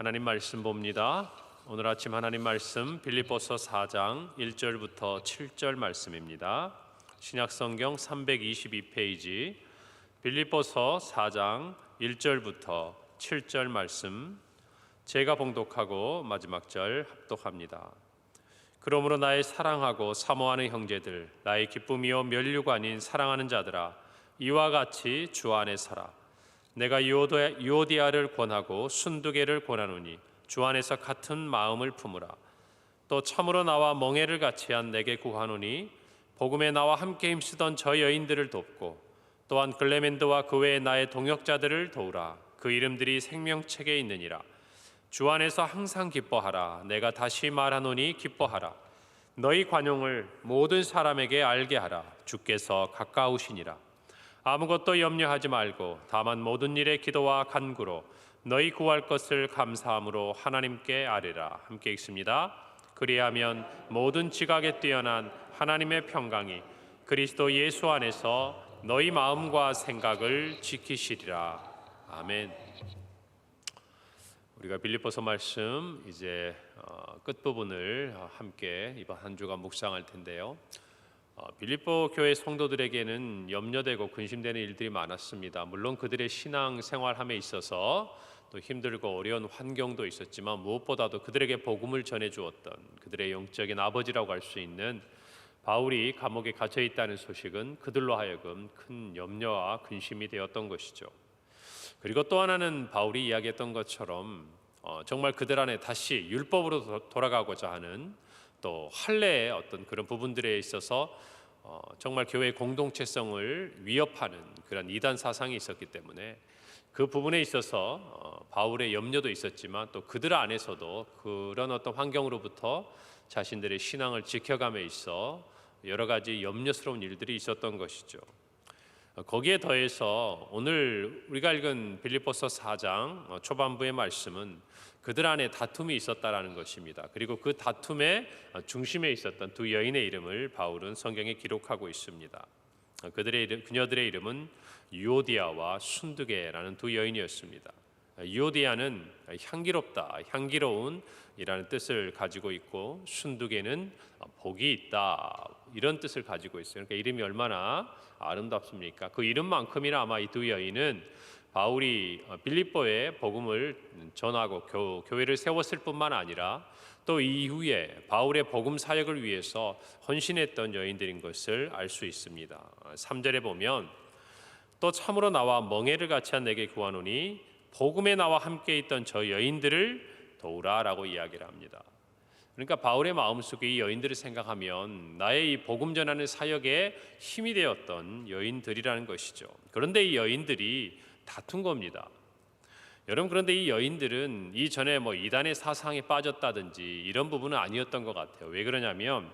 하나님 말씀 봅니다. 오늘 아침 하나님 말씀 빌립보서 4장 1절부터 7절 말씀입니다. 신약성경 322페이지 빌립보서 4장 1절부터 7절 말씀, 제가 봉독하고 마지막 절 합독합니다. 그러므로 나의 사랑하고 사모하는 형제들, 나의 기쁨이요 면류가 아닌 사랑하는 자들아, 이와 같이 주 안에 서라. 내가 유오디아를 권하고 순두개를 권하노니 주 안에서 같은 마음을 품으라. 또 참으로 나와 멍에를 같이 한 내게 구하노니 복음에 나와 함께 힘쓰던 저 여인들을 돕고 또한 글레멘드와 그 외의 나의 동역자들을 도우라. 그 이름들이 생명책에 있느니라. 주 안에서 항상 기뻐하라. 내가 다시 말하노니 기뻐하라. 너희 관용을 모든 사람에게 알게 하라. 주께서 가까우시니라. 아무것도 염려하지 말고 다만 모든 일에 기도와 간구로 너희 구할 것을 감사함으로 하나님께 아뢰라. 함께 읽습니다. 그리하면 모든 지각에 뛰어난 하나님의 평강이 그리스도 예수 안에서 너희 마음과 생각을 지키시리라. 아멘. 우리가 빌립보서 말씀 이제 끝부분을 함께 이번 한 주간 묵상할 텐데요. 빌립보 교회 성도들에게는 염려되고 근심되는 일들이 많았습니다. 물론 그들의 신앙 생활함에 있어서 또 힘들고 어려운 환경도 있었지만 무엇보다도 그들에게 복음을 전해주었던 그들의 영적인 아버지라고 할 수 있는 바울이 감옥에 갇혀 있다는 소식은 그들로 하여금 큰 염려와 근심이 되었던 것이죠. 그리고 또 하나는 바울이 이야기했던 것처럼 정말 그들 안에 다시 율법으로 돌아가고자 하는 또 할례의 어떤 그런 부분들에 있어서 정말 교회의 공동체성을 위협하는 그런 이단 사상이 있었기 때문에 그 부분에 있어서 바울의 염려도 있었지만 또 그들 안에서도 그런 어떤 환경으로부터 자신들의 신앙을 지켜감에 있어 여러 가지 염려스러운 일들이 있었던 것이죠. 거기에 더해서 오늘 우리가 읽은 빌립보서 4장 초반부의 말씀은 그들 안에 다툼이 있었다라는 것입니다. 그리고 그 다툼의 중심에 있었던 두 여인의 이름을 바울은 성경에 기록하고 있습니다. 그녀들의 이름은 유오디아와 순두개라는 두 여인이었습니다. 유오디아는 향기롭다, 향기로운이라는 뜻을 가지고 있고 순두개는 복이 있다 이런 뜻을 가지고 있어요. 그러니까 이름이 얼마나 아름답습니까? 그 이름만큼이나 아마 이 두 여인은 바울이 빌립보에 복음을 전하고 교회를 세웠을 뿐만 아니라 또 이후에 바울의 복음 사역을 위해서 헌신했던 여인들인 것을 알 수 있습니다. 3절에 보면 또 참으로 나와 멍에를 같이 한 내게 구하노니 복음에 나와 함께 있던 저 여인들을 도우라라고 이야기를 합니다. 그러니까 바울의 마음속에 이 여인들을 생각하면 나의 이 복음 전하는 사역에 힘이 되었던 여인들이라는 것이죠. 그런데 이 여인들이 다툰 겁니다. 여러분, 그런데 이 여인들은 이전에 이단의 사상에 빠졌다든지 이런 부분은 아니었던 것 같아요. 왜 그러냐면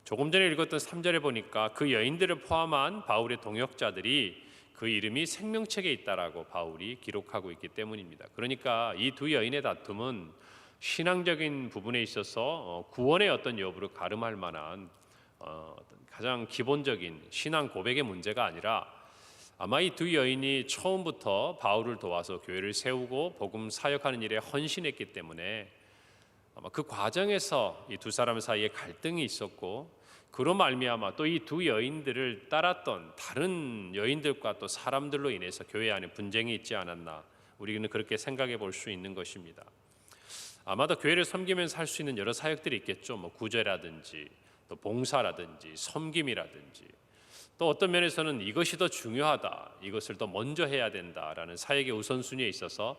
조금 전에 읽었던 3절에 보니까 그 여인들을 포함한 바울의 동역자들이 그 이름이 생명책에 있다라고 바울이 기록하고 있기 때문입니다. 그러니까 이 두 여인의 다툼은 신앙적인 부분에 있어서 구원의 어떤 여부를 가름할 만한 가장 기본적인 신앙 고백의 문제가 아니라 아마 이 두 여인이 처음부터 바울을 도와서 교회를 세우고 복음 사역하는 일에 헌신했기 때문에 아마 그 과정에서 이 두 사람 사이에 갈등이 있었고 그로 말미암아 또 이 두 여인들을 따랐던 다른 여인들과 또 사람들로 인해서 교회 안에 분쟁이 있지 않았나, 우리는 그렇게 생각해 볼 수 있는 것입니다. 아마도 교회를 섬기면서 할 수 있는 여러 사역들이 있겠죠. 구제라든지 또 봉사라든지 섬김이라든지 또 어떤 면에서는 이것이 더 중요하다, 이것을 더 먼저 해야 된다라는 사역의 우선순위에 있어서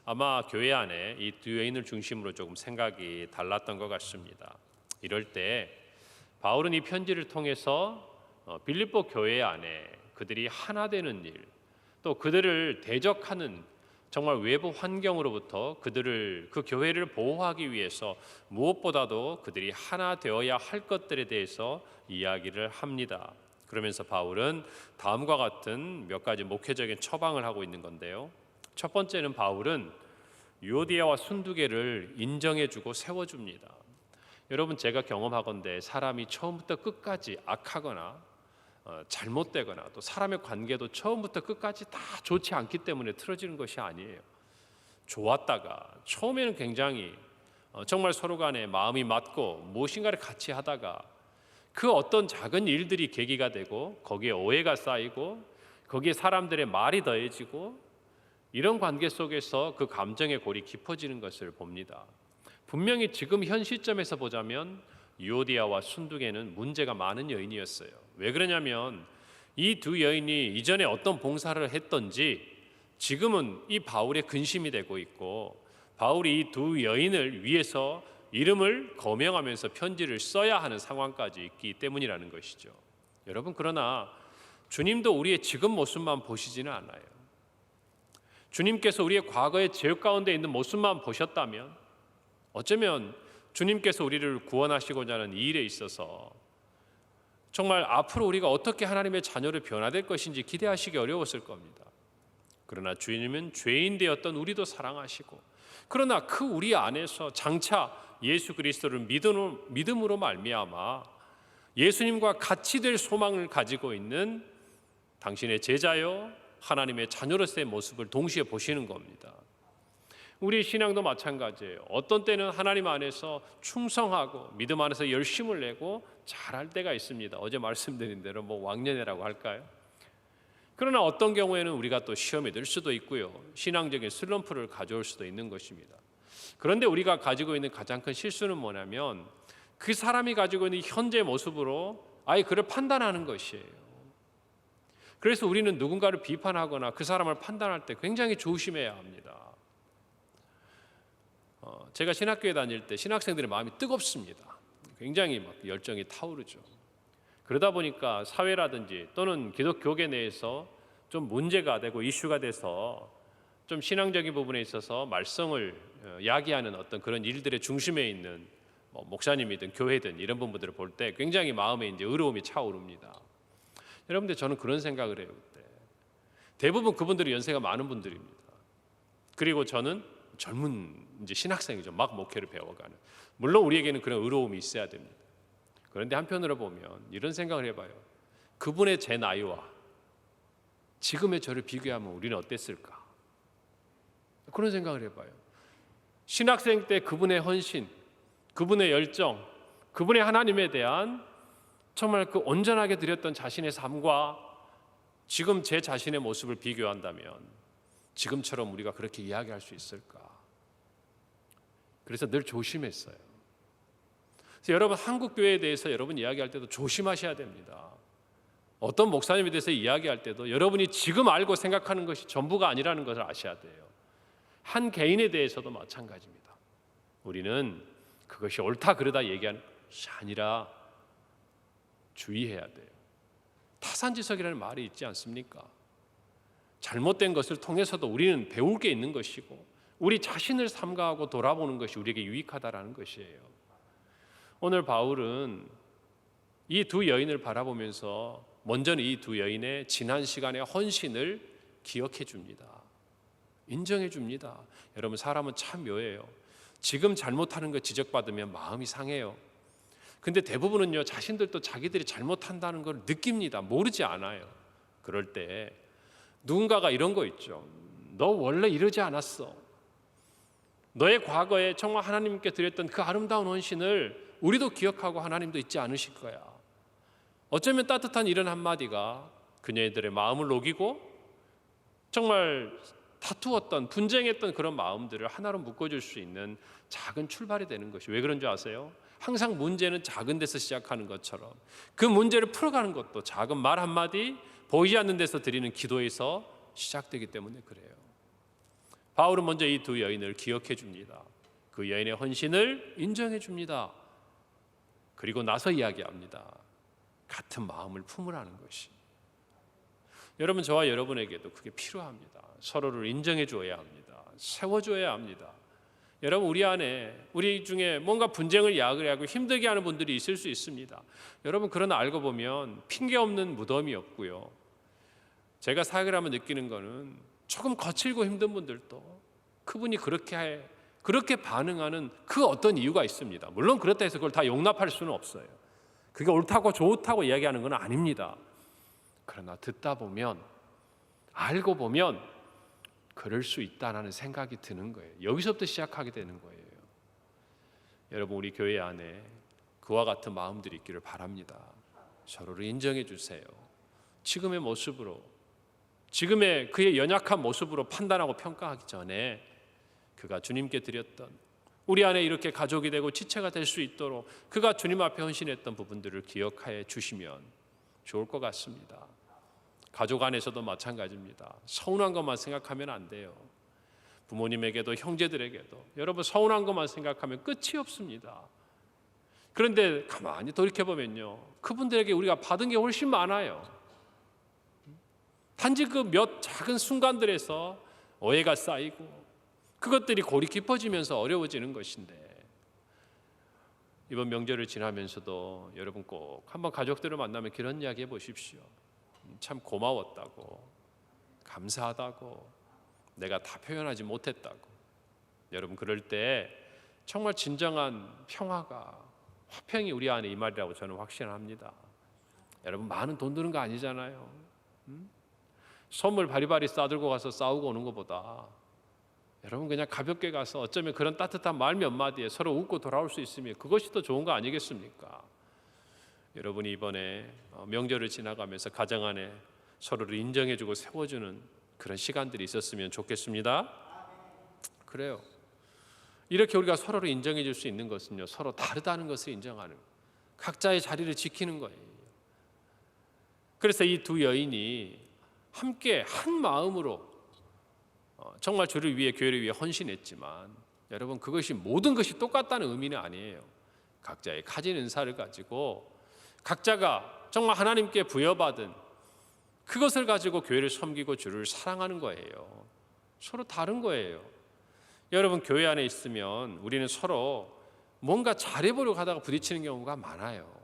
아마 교회 안에 이 두 여인을 중심으로 조금 생각이 달랐던 것 같습니다. 이럴 때 바울은 이 편지를 통해서 빌립보 교회 안에 그들이 하나 되는 일, 또 그들을 대적하는 정말 외부 환경으로부터 그 교회를 보호하기 위해서 무엇보다도 그들이 하나 되어야 할 것들에 대해서 이야기를 합니다. 그러면서 바울은 다음과 같은 몇 가지 목회적인 처방을 하고 있는 건데요. 첫 번째는 바울은 유오디아와 순두개를 인정해주고 세워줍니다. 여러분, 제가 경험하건대 사람이 처음부터 끝까지 악하거나 잘못되거나 또 사람의 관계도 처음부터 끝까지 다 좋지 않기 때문에 틀어지는 것이 아니에요. 좋았다가 처음에는 굉장히 정말 서로 간에 마음이 맞고 무엇인가를 같이 하다가 그 어떤 작은 일들이 계기가 되고 거기에 오해가 쌓이고 거기에 사람들의 말이 더해지고 이런 관계 속에서 그 감정의 골이 깊어지는 것을 봅니다. 분명히 지금 현 시점에서 보자면 유오디아와 순두계는 문제가 많은 여인이었어요. 왜 그러냐면 이 두 여인이 이전에 어떤 봉사를 했던지 지금은 이 바울의 근심이 되고 있고 바울이 이 두 여인을 위해서 이름을 거명하면서 편지를 써야 하는 상황까지 있기 때문이라는 것이죠. 여러분, 그러나 주님도 우리의 지금 모습만 보시지는 않아요. 주님께서 우리의 과거의 죄 가운데 있는 모습만 보셨다면 어쩌면 주님께서 우리를 구원하시고자 하는 이 일에 있어서 정말 앞으로 우리가 어떻게 하나님의 자녀로 변화될 것인지 기대하시기 어려웠을 겁니다. 그러나 주님은 죄인 되었던 우리도 사랑하시고 그러나 그 우리 안에서 장차 예수 그리스도를 믿음으로 말미암아 예수님과 같이 될 소망을 가지고 있는 당신의 제자요 하나님의 자녀로서의 모습을 동시에 보시는 겁니다. 우리 신앙도 마찬가지예요. 어떤 때는 하나님 안에서 충성하고 믿음 안에서 열심을 내고 잘할 때가 있습니다. 어제 말씀드린 대로 왕년회라고 할까요? 그러나 어떤 경우에는 우리가 또 시험에 들 수도 있고요. 신앙적인 슬럼프를 가져올 수도 있는 것입니다. 그런데 우리가 가지고 있는 가장 큰 실수는 뭐냐면 그 사람이 가지고 있는 현재 모습으로 아예 그를 판단하는 것이에요. 그래서 우리는 누군가를 비판하거나 그 사람을 판단할 때 굉장히 조심해야 합니다. 제가 신학교에 다닐 때 신학생들의 마음이 뜨겁습니다. 굉장히 막 열정이 타오르죠. 그러다 보니까 사회라든지 또는 기독교계 내에서 좀 문제가 되고 이슈가 돼서 좀 신앙적인 부분에 있어서 말썽을 야기하는 어떤 그런 일들의 중심에 있는 목사님이든 교회든 이런 부분들을 볼 때 굉장히 마음에 이제 의로움이 차오릅니다. 여러분들, 저는 그런 생각을 해요. 그때 대부분 그분들이 연세가 많은 분들입니다. 그리고 저는 젊은 이제 신학생이죠. 막 목회를 배워가는. 물론 우리에게는 그런 의로움이 있어야 됩니다. 그런데 한편으로 보면 이런 생각을 해봐요. 그분의 제 나이와 지금의 저를 비교하면 우리는 어땠을까? 그런 생각을 해봐요. 신학생 때 그분의 헌신, 그분의 열정, 그분의 하나님에 대한 정말 그 온전하게 드렸던 자신의 삶과 지금 제 자신의 모습을 비교한다면 지금처럼 우리가 그렇게 이야기할 수 있을까? 그래서 늘 조심했어요. 그래서 여러분, 한국 교회에 대해서 여러분 이야기할 때도 조심하셔야 됩니다. 어떤 목사님에 대해서 이야기할 때도 여러분이 지금 알고 생각하는 것이 전부가 아니라는 것을 아셔야 돼요. 한 개인에 대해서도 마찬가지입니다. 우리는 그것이 옳다 그르다 얘기하는 것이 아니라 주의해야 돼요. 타산지석이라는 말이 있지 않습니까? 잘못된 것을 통해서도 우리는 배울 게 있는 것이고 우리 자신을 삼가하고 돌아보는 것이 우리에게 유익하다라는 것이에요. 오늘 바울은 이 두 여인을 바라보면서 먼저는 이 두 여인의 지난 시간의 헌신을 기억해 줍니다. 인정해 줍니다. 여러분, 사람은 참 묘해요. 지금 잘못하는 거 지적받으면 마음이 상해요. 근데 대부분은요, 자신들도 자기들이 잘못한다는 걸 느낍니다. 모르지 않아요. 그럴 때 누군가가 이런 거 있죠. 너 원래 이러지 않았어. 너의 과거에 정말 하나님께 드렸던 그 아름다운 헌신을 우리도 기억하고 하나님도 잊지 않으실 거야. 어쩌면 따뜻한 이런 한마디가 그녀들의 마음을 녹이고 정말 다투었던, 분쟁했던 그런 마음들을 하나로 묶어줄 수 있는 작은 출발이 되는 것이. 왜 그런 줄 아세요? 항상 문제는 작은 데서 시작하는 것처럼 그 문제를 풀어가는 것도 작은 말 한마디, 보이지 않는 데서 드리는 기도에서 시작되기 때문에 그래요. 바울은 먼저 이 두 여인을 기억해 줍니다. 그 여인의 헌신을 인정해 줍니다. 그리고 나서 이야기합니다. 같은 마음을 품으라는 것이. 여러분, 저와 여러분에게도 그게 필요합니다. 서로를 인정해 줘야 합니다. 세워줘야 합니다. 여러분, 우리 안에, 우리 중에 뭔가 분쟁을 야기하고 힘들게 하는 분들이 있을 수 있습니다. 여러분, 그러나 알고 보면 핑계 없는 무덤이 없고요. 제가 사역을 하면 느끼는 거는 조금 거칠고 힘든 분들도 그분이 그렇게 반응하는 그 어떤 이유가 있습니다. 물론 그렇다 해서 그걸 다 용납할 수는 없어요. 그게 옳다고 좋다고 이야기하는 건 아닙니다. 그러나 듣다 보면, 알고 보면 그럴 수 있다는 생각이 드는 거예요. 여기서부터 시작하게 되는 거예요. 여러분, 우리 교회 안에 그와 같은 마음들이 있기를 바랍니다. 서로를 인정해 주세요. 지금의 모습으로, 지금의 그의 연약한 모습으로 판단하고 평가하기 전에 그가 주님께 드렸던, 우리 안에 이렇게 가족이 되고 지체가 될 수 있도록 그가 주님 앞에 헌신했던 부분들을 기억하여 주시면 좋을 것 같습니다. 가족 안에서도 마찬가지입니다. 서운한 것만 생각하면 안 돼요. 부모님에게도 형제들에게도 여러분, 서운한 것만 생각하면 끝이 없습니다. 그런데 가만히 돌이켜보면요, 그분들에게 우리가 받은 게 훨씬 많아요. 단지 그 몇 작은 순간들에서 오해가 쌓이고 그것들이 골이 깊어지면서 어려워지는 것인데, 이번 명절을 지나면서도 여러분 꼭 한번 가족들을 만나면 그런 이야기 해보십시오. 참 고마웠다고, 감사하다고, 내가 다 표현하지 못했다고. 여러분, 그럴 때 정말 진정한 평화가, 화평이 우리 안에 이 말이라고 저는 확신합니다. 여러분, 많은 돈 드는 거 아니잖아요. 선물 바리바리 싸들고 가서 싸우고 오는 것보다 여러분 그냥 가볍게 가서 어쩌면 그런 따뜻한 말 몇 마디에 서로 웃고 돌아올 수 있으면 그것이 더 좋은 거 아니겠습니까? 여러분이 이번에 명절을 지나가면서 가정 안에 서로를 인정해주고 세워주는 그런 시간들이 있었으면 좋겠습니다. 그래요. 이렇게 우리가 서로를 인정해 줄 수 있는 것은요, 서로 다르다는 것을 인정하는, 각자의 자리를 지키는 거예요. 그래서 이 두 여인이 함께 한 마음으로 정말 주를 위해, 교회를 위해 헌신했지만, 여러분 그것이 모든 것이 똑같다는 의미는 아니에요. 각자의 가진 은사를 가지고 각자가 정말 하나님께 부여받은 그것을 가지고 교회를 섬기고 주를 사랑하는 거예요. 서로 다른 거예요. 여러분, 교회 안에 있으면 우리는 서로 뭔가 잘해보려고 하다가 부딪히는 경우가 많아요.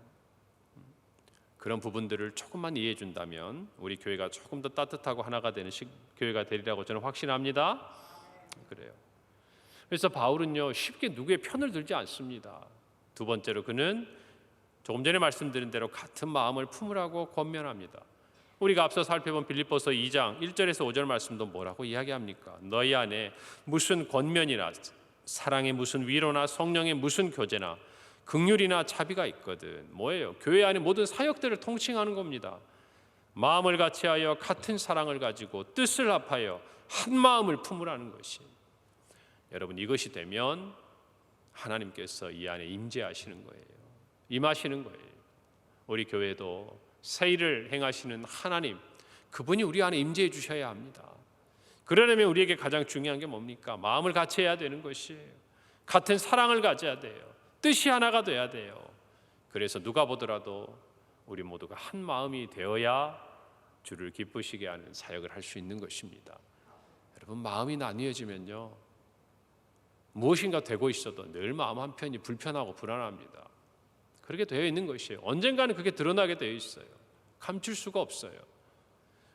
그런 부분들을 조금만 이해해 준다면 우리 교회가 조금 더 따뜻하고 하나가 되는 교회가 되리라고 저는 확신합니다. 그래요. 그래서 바울은요, 쉽게 누구의 편을 들지 않습니다. 두 번째로 그는 조금 전에 말씀드린 대로 같은 마음을 품으라고 권면합니다. 우리가 앞서 살펴본 빌립보서 2장 1절에서 5절 말씀도 뭐라고 이야기합니까? 너희 안에 무슨 권면이나 사랑의 무슨 위로나 성령의 무슨 교제나 긍휼이나 자비가 있거든. 뭐예요? 교회 안에 모든 사역들을 통칭하는 겁니다. 마음을 같이하여 같은 사랑을 가지고 뜻을 합하여 한 마음을 품으라는 것이, 여러분 이것이 되면 하나님께서 이 안에 임재하시는 거예요. 임하시는 거예요. 우리 교회도 새 일을 행하시는 하나님, 그분이 우리 안에 임재해 주셔야 합니다. 그러려면 우리에게 가장 중요한 게 뭡니까? 마음을 같이 해야 되는 것이에요. 같은 사랑을 가져야 돼요. 뜻이 하나가 돼야 돼요. 그래서 누가 보더라도 우리 모두가 한 마음이 되어야 주를 기쁘시게 하는 사역을 할 수 있는 것입니다. 여러분, 마음이 나뉘어지면요, 무엇인가 되고 있어도 늘 마음 한편이 불편하고 불안합니다. 그렇게 되어 있는 것이에요. 언젠가는 그게 드러나게 되어 있어요. 감출 수가 없어요.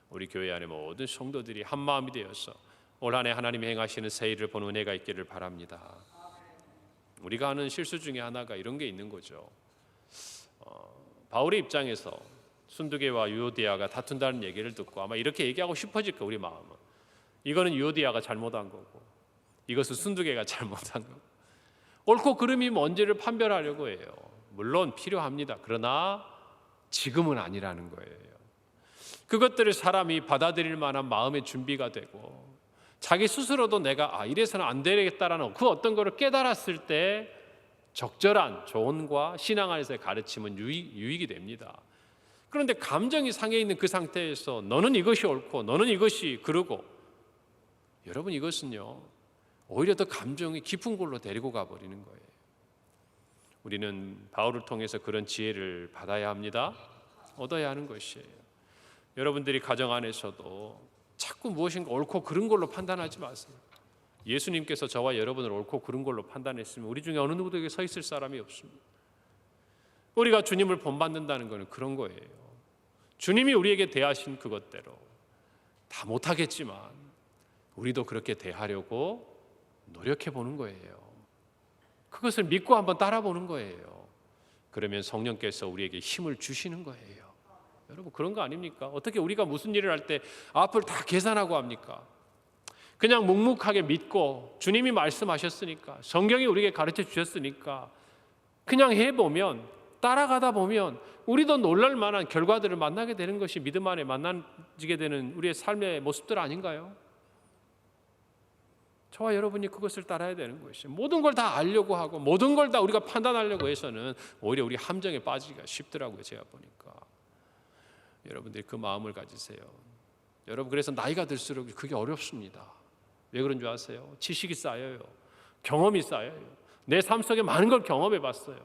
우리 교회 안에 모든 성도들이 한 마음이 되어서 올 한 해 하나님이 행하시는 새 일을 보는 은혜가 있기를 바랍니다. 우리가 하는 실수 중에 하나가 이런 게 있는 거죠. 바울의 입장에서 순두계와 유오디아가 다툰다는 얘기를 듣고 아마 이렇게 얘기하고 싶어질 거예요. 우리 마음은 이거는 유오디아가 잘못한 거고 이것은 순두계가 잘못한 거고, 옳고 그름이 뭔지를 판별하려고 해요. 물론 필요합니다. 그러나 지금은 아니라는 거예요. 그것들을 사람이 받아들일 만한 마음의 준비가 되고 자기 스스로도 내가 이래서는 안 되겠다라는 그 어떤 것을 깨달았을 때 적절한 조언과 신앙 안에서의 가르침은 유익이 됩니다. 그런데 감정이 상해 있는 그 상태에서 너는 이것이 옳고 너는 이것이 그르고, 여러분 이것은요 오히려 더 감정이 깊은 곳으로 데리고 가버리는 거예요. 우리는 바울을 통해서 그런 지혜를 받아야 합니다. 얻어야 하는 것이에요. 여러분들이 가정 안에서도 자꾸 무엇인가 옳고 그른 걸로 판단하지 마세요. 예수님께서 저와 여러분을 옳고 그른 걸로 판단했으면 우리 중에 어느 누구도 여기 서 있을 사람이 없습니다. 우리가 주님을 본받는다는 것은 그런 거예요. 주님이 우리에게 대하신 그것대로 다 못하겠지만 우리도 그렇게 대하려고 노력해 보는 거예요. 그것을 믿고 한번 따라보는 거예요. 그러면 성령께서 우리에게 힘을 주시는 거예요. 여러분 그런 거 아닙니까? 어떻게 우리가 무슨 일을 할 때 앞을 다 계산하고 합니까? 그냥 묵묵하게 믿고 주님이 말씀하셨으니까, 성경이 우리에게 가르쳐 주셨으니까 그냥 해보면, 따라가다 보면 우리도 놀랄 만한 결과들을 만나게 되는 것이 믿음 안에 만나지게 되는 우리의 삶의 모습들 아닌가요? 저와 여러분이 그것을 따라야 되는 것이죠. 모든 걸 다 알려고 하고 모든 걸 다 우리가 판단하려고 해서는 오히려 우리 함정에 빠지기가 쉽더라고요. 제가 보니까. 여러분들이 그 마음을 가지세요. 여러분, 그래서 나이가 들수록 그게 어렵습니다. 왜 그런 줄 아세요? 지식이 쌓여요. 경험이 쌓여요. 내 삶 속에 많은 걸 경험해 봤어요.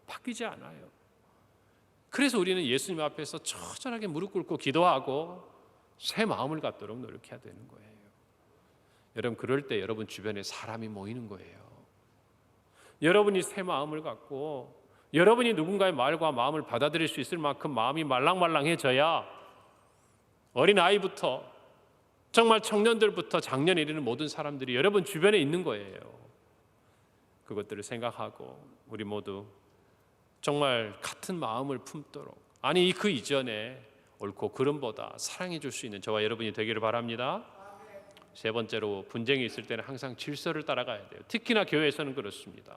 바뀌지 않아요. 그래서 우리는 예수님 앞에서 처절하게 무릎 꿇고 기도하고 새 마음을 갖도록 노력해야 되는 거예요. 여러분, 그럴 때 여러분 주변에 사람이 모이는 거예요. 여러분이 새 마음을 갖고 여러분이 누군가의 말과 마음을 받아들일 수 있을 만큼 마음이 말랑말랑해져야 어린아이부터 정말 청년들부터 장년에 이르는 모든 사람들이 여러분 주변에 있는 거예요. 그것들을 생각하고 우리 모두 정말 같은 마음을 품도록, 아니 그 이전에 옳고 그름보다 사랑해 줄 수 있는 저와 여러분이 되기를 바랍니다. 세 번째로, 분쟁이 있을 때는 항상 질서를 따라가야 돼요. 특히나 교회에서는 그렇습니다.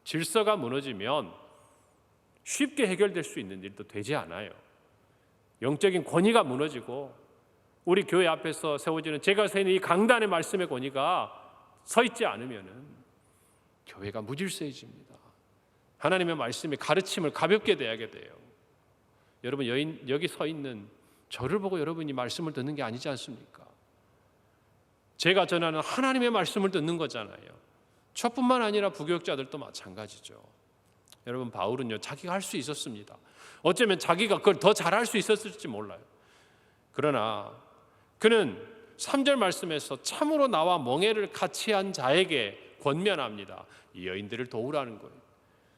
질서가 무너지면 쉽게 해결될 수 있는 일도 되지 않아요. 영적인 권위가 무너지고 우리 교회 앞에서 세워지는, 제가 서 있는 이 강단의 말씀의 권위가 서 있지 않으면 교회가 무질서해집니다. 하나님의 말씀의 가르침을 가볍게 대하게 돼요. 여러분, 여기 서 있는 저를 보고 여러분이 말씀을 듣는 게 아니지 않습니까? 제가 전하는 하나님의 말씀을 듣는 거잖아요. 저뿐만 아니라 부교육자들도 마찬가지죠. 여러분, 바울은요, 자기가 할 수 있었습니다. 어쩌면 자기가 그걸 더 잘할 수 있었을지 몰라요. 그러나 그는 3절 말씀에서 참으로 나와 멍에를 같이 한 자에게 권면합니다. 이 여인들을 도우라는 거예요.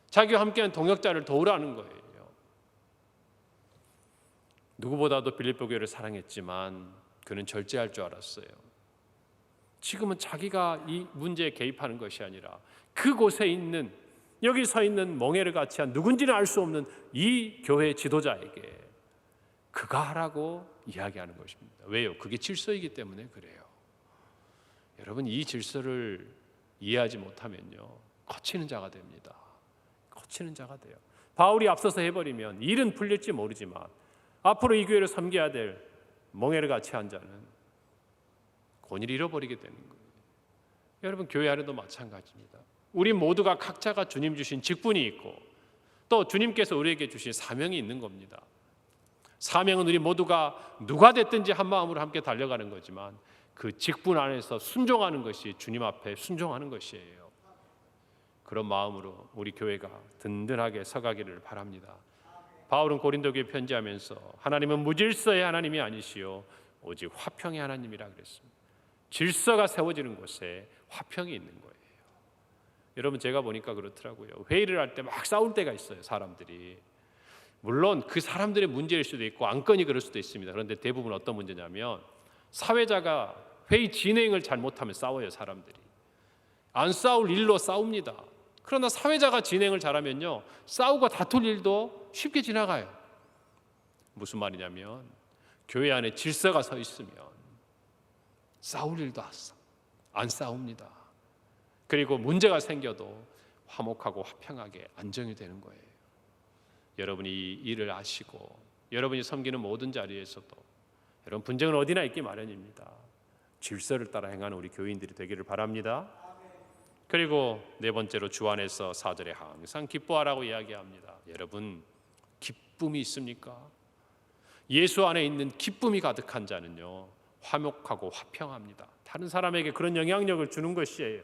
자기와 함께한 동역자를 도우라는 거예요. 누구보다도 빌립보 교회를 사랑했지만 그는 절제할 줄 알았어요. 지금은 자기가 이 문제에 개입하는 것이 아니라 그곳에 있는, 여기 서 있는 멍에를 같이 한 누군지는 알 수 없는 이 교회 지도자에게 그가 하라고 이야기하는 것입니다. 왜요? 그게 질서이기 때문에 그래요. 여러분, 이 질서를 이해하지 못하면요, 거치는 자가 됩니다. 거치는 자가 돼요. 바울이 앞서서 해버리면 일은 풀릴지 모르지만 앞으로 이 교회를 섬겨야 될 멍에를 같이 한 자는 권위를 잃어버리게 되는 거예요. 여러분, 교회 안에도 마찬가지입니다. 우리 모두가 각자가 주님 주신 직분이 있고 또 주님께서 우리에게 주신 사명이 있는 겁니다. 사명은 우리 모두가 누가 됐든지 한 마음으로 함께 달려가는 거지만 그 직분 안에서 순종하는 것이 주님 앞에 순종하는 것이에요. 그런 마음으로 우리 교회가 든든하게 서가기를 바랍니다. 바울은 고린도 교회 편지하면서 하나님은 무질서의 하나님이 아니시요 오직 화평의 하나님이라 그랬습니다. 질서가 세워지는 곳에 화평이 있는 거예요. 여러분, 제가 보니까 그렇더라고요. 회의를 할 때 막 싸울 때가 있어요, 사람들이. 물론 그 사람들의 문제일 수도 있고 안건이 그럴 수도 있습니다. 그런데 대부분 어떤 문제냐면 사회자가 회의 진행을 잘못하면 싸워요, 사람들이. 안 싸울 일로 싸웁니다. 그러나 사회자가 진행을 잘하면요, 싸우고 다툴 일도 쉽게 지나가요. 무슨 말이냐면 교회 안에 질서가 서 있으면 싸울 일도 안 싸웁니다. 그리고 문제가 생겨도 화목하고 화평하게 안정이 되는 거예요. 여러분이 이 일을 아시고 여러분이 섬기는 모든 자리에서도 여러분, 분쟁은 어디나 있기 마련입니다. 질서를 따라 행하는 우리 교인들이 되기를 바랍니다. 그리고 네 번째로, 주 안에서 4절에 항상 기뻐하라고 이야기합니다. 여러분, 기쁨이 있습니까? 예수 안에 있는 기쁨이 가득한 자는요, 화목하고 화평합니다. 다른 사람에게 그런 영향력을 주는 것이에요.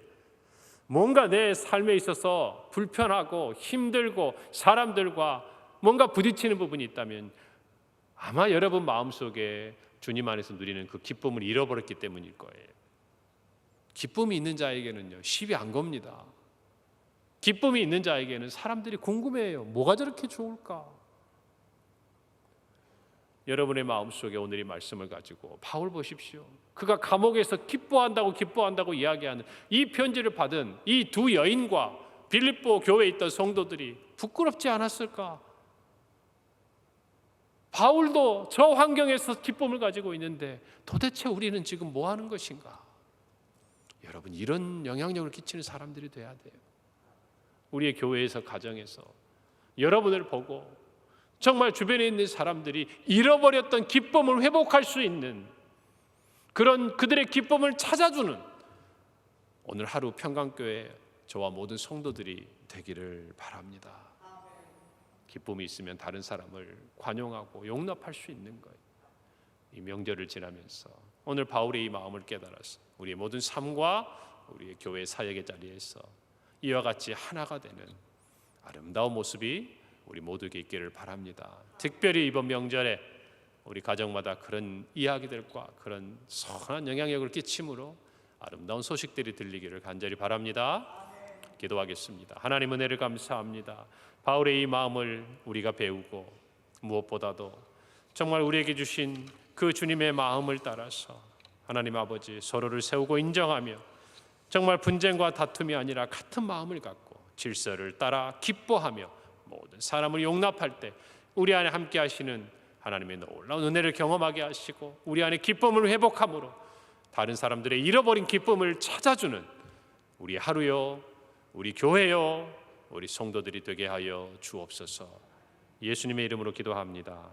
뭔가 내 삶에 있어서 불편하고 힘들고 사람들과 뭔가 부딪히는 부분이 있다면 아마 여러분 마음속에 주님 안에서 누리는 그 기쁨을 잃어버렸기 때문일 거예요. 기쁨이 있는 자에게는요, 시비 안 겁니다. 기쁨이 있는 자에게는 사람들이 궁금해해요. 뭐가 저렇게 좋을까? 여러분의 마음속에 오늘 이 말씀을 가지고 바울 보십시오. 그가 감옥에서 기뻐한다고 이야기하는 이 편지를 받은 이 두 여인과 빌립보 교회에 있던 성도들이 부끄럽지 않았을까? 바울도 저 환경에서 기쁨을 가지고 있는데 도대체 우리는 지금 뭐 하는 것인가? 여러분, 이런 영향력을 끼치는 사람들이 돼야 돼요. 우리의 교회에서, 가정에서 여러분을 보고 정말 주변에 있는 사람들이 잃어버렸던 기쁨을 회복할 수 있는 그런 그들의 기쁨을 찾아주는 오늘 하루 평강교회 저와 모든 성도들이 되기를 바랍니다. 기쁨이 있으면 다른 사람을 관용하고 용납할 수 있는 거예요. 이 명절을 지나면서 오늘 바울의 이 마음을 깨달아서 우리의 모든 삶과 우리의 교회 사역의 자리에서 이와 같이 하나가 되는 아름다운 모습이 우리 모두에게 있기를 바랍니다. 특별히 이번 명절에 우리 가정마다 그런 이야기들과 그런 선한 영향력을 끼침으로 아름다운 소식들이 들리기를 간절히 바랍니다. 기도하겠습니다. 하나님 은혜를 감사합니다. 바울의 이 마음을 우리가 배우고 무엇보다도 정말 우리에게 주신 그 주님의 마음을 따라서 하나님 아버지 서로를 세우고 인정하며 정말 분쟁과 다툼이 아니라 같은 마음을 갖고 질서를 따라 기뻐하며 모든 사람을 용납할 때 우리 안에 함께 하시는 하나님의 놀라운 은혜를 경험하게 하시고 우리 안에 기쁨을 회복함으로 다른 사람들의 잃어버린 기쁨을 찾아주는 우리 하루요, 우리 교회요, 우리 성도들이 되게 하여 주옵소서. 예수님의 이름으로 기도합니다.